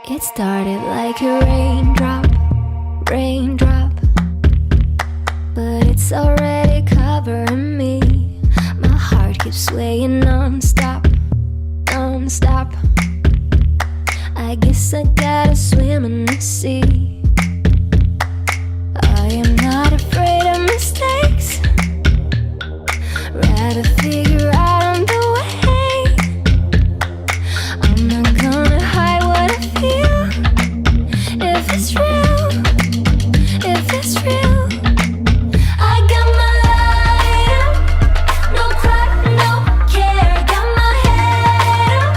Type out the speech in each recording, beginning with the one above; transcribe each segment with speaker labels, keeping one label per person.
Speaker 1: It started like a raindrop, raindrop, but it's already covering me. My heart keeps swaying non-stop, non-stop. I guess I gotta swim in the sea. I am not afraid of mistakes, rather figure out on the way. I'm not gonna hide what I feel. If it's real, if it's real, I got my light up, no cry, no care. Got my head up,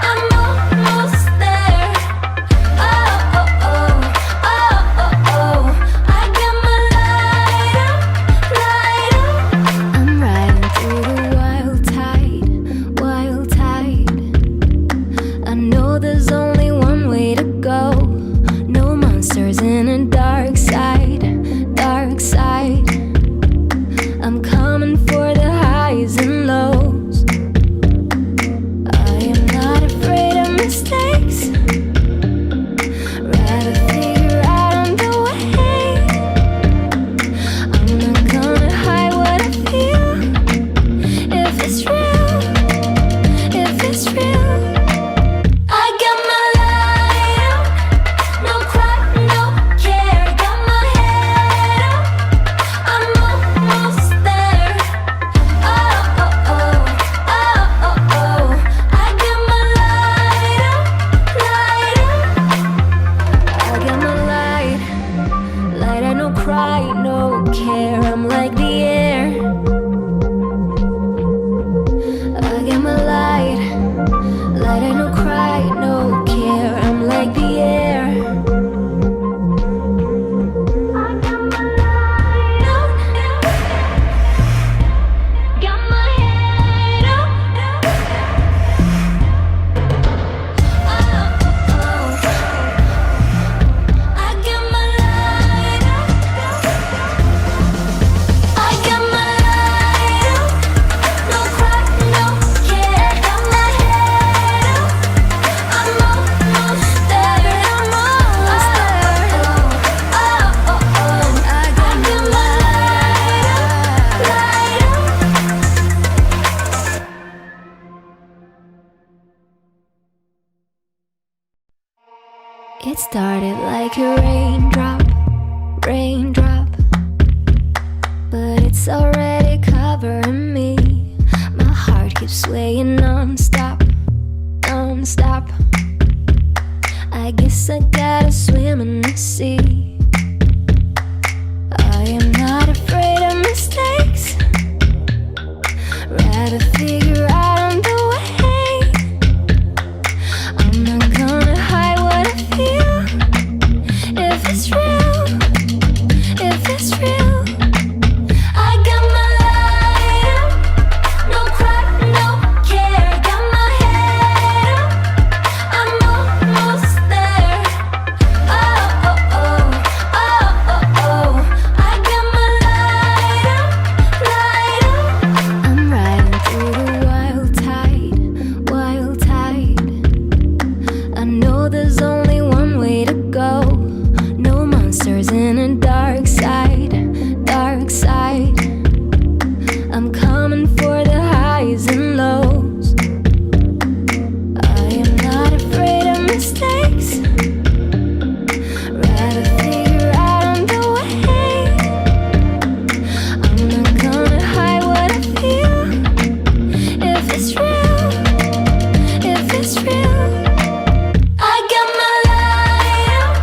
Speaker 1: I'm almost there. Oh, oh, oh, oh, oh, oh. I got my light up, light up. I'm riding through the wild tide, wild tide. I know there's only one way to go. No monsters in a dark side, dark side. I'm coming for the highs and lows. I am not afraid of mistakes, rather figure out on the way. I'm not gonna hide what I feel. If it's real, if it's real, I got my light up, no cry, no care. Got my head up, I'm almost there. Oh, oh, oh, oh, oh, oh. I got my light up, light up. I got my light, light. I no cry, no care. I'm like the air. I got my light, light. I no cry, no care. I'm like the air. I got my light up, got my head up. Oh, oh, I got my light up. I got my light up, no cry, no care. Got my head up, I'm almost there. I'm almost there. Oh, oh, oh, I got my light up, light up. It started like a raindrop, raindrop, but it's already covering me. My heart keeps swaying non-stop, non-stop. I guess I gotta swim in the sea. I am not afraid of mistakes, rather figure out on the way. I'm not gonna hide what I feel. If it's real, if it's real, I got my light up, no cry, no care. Got my head up, I'm almost there. Oh, oh, oh, oh, oh, oh. I got my light up, light up. I'm riding through the wild tide, wild tide. I know there's only one way to go. No monsters in a dark side, dark side. I'm coming for the highs and lows. I am not afraid of mistakes, rather figure out on the way. I'm not gonna hide what I feel. If it's real, if it's real, I got my light up,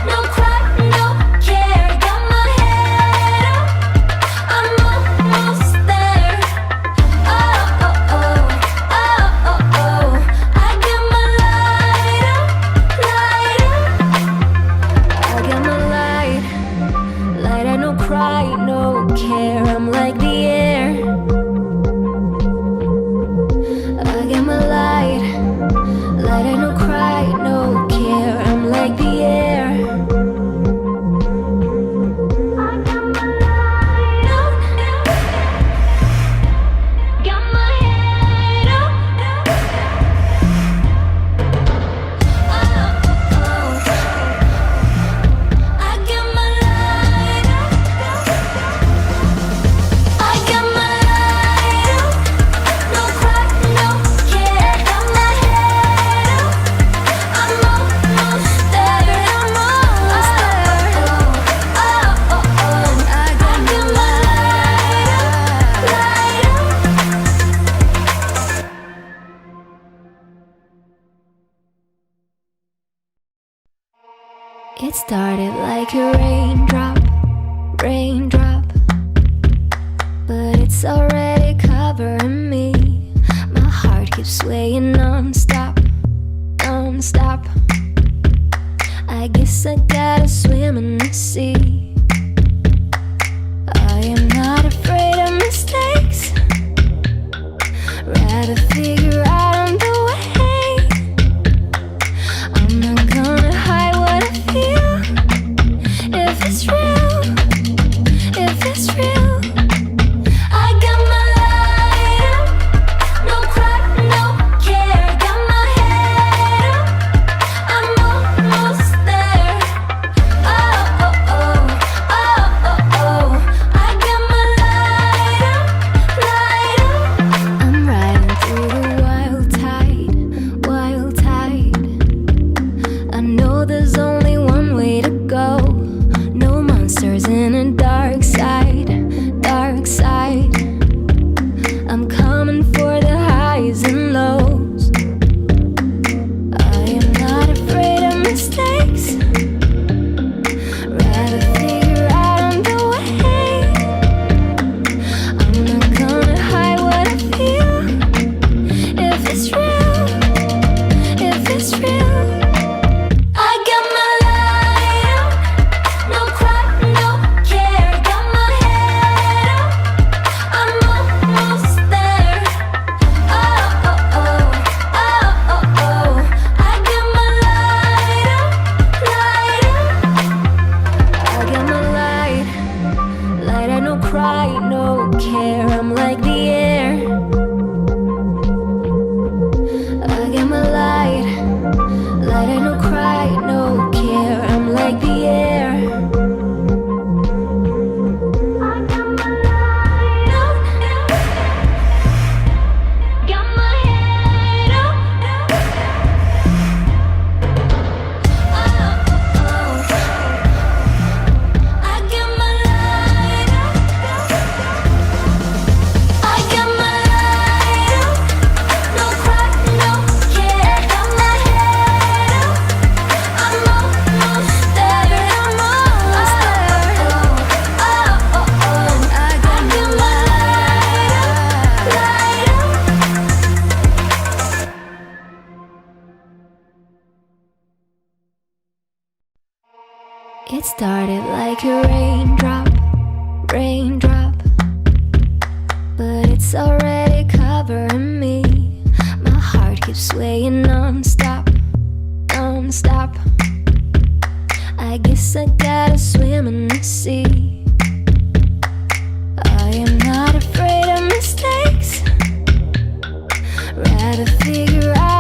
Speaker 1: no cry, no care. Got my head up, I'm almost there. Oh, oh, oh, oh, oh, oh. I got my light up, light up. I got my light, light. I no cry, no care. I'm like the air. I got my light, light. I no cry, no care. I'm like the air. I got my light up, got my head up. Oh, It started like a raindrop, raindrop, but it's already covering me. My heart keeps swaying non-stop, non-stop. I guess I gotta swim in the sea. I am not afraid of mistakes, rather figure out on the way. I'm not gonna hide what I feel. If it's real, if it's real, I got my light up, no cry, no care. Got my head up, I'm almost there. Oh, oh, oh, oh, oh, oh. I got my light up, light up. I'm riding through the wild tide, wild tide. I know there's only one way to go. No monsters in a dark side, dark side. I'm coming for the highs and lows. I am not afraid of mistakes, rather figure out on the way. I'm not gonna hide what I feel. If it's real, if it's real, I got my light up, no cry, no care. Got my head up, I'm almost there. Oh, oh, oh, oh, oh, oh. I got my light up, light up. I got my light, light. I no cry, no care. I'm like the air. I got my light, light. I no cry, no care. I'm like the air. I got my light up, got my head up. Oh, oh, I got my light up. I got my light up, no cry, no care. Got my head up, I'm almost there. I'm almost there. Oh, oh, oh, I got my light up, light up. It started like a raindrop, raindrop, but it's already covering me. My heart keeps swaying non-stop, non-stop. I guess I gotta swim in the sea. I am not afraid of mistakes, rather figure out